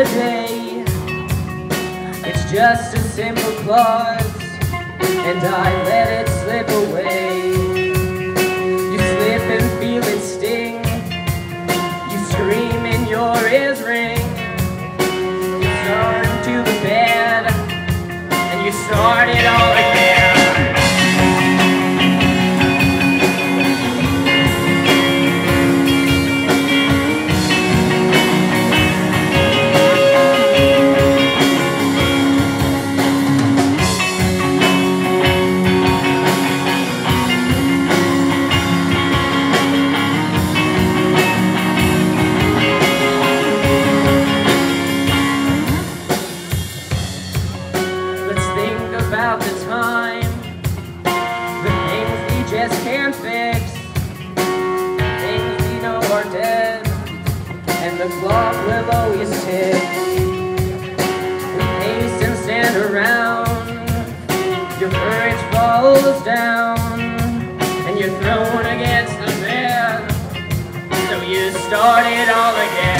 the day. It's just a simple clause, and I let it slip away. You slip and feel it sting. You scream and your ears ring. You turn to the bed, and you start it all again. About the time, the things we just can't fix, the things we know are dead, and the clock will always tick. We pace and stand around, your courage falls down, and you're thrown against the bed, so you start it all again.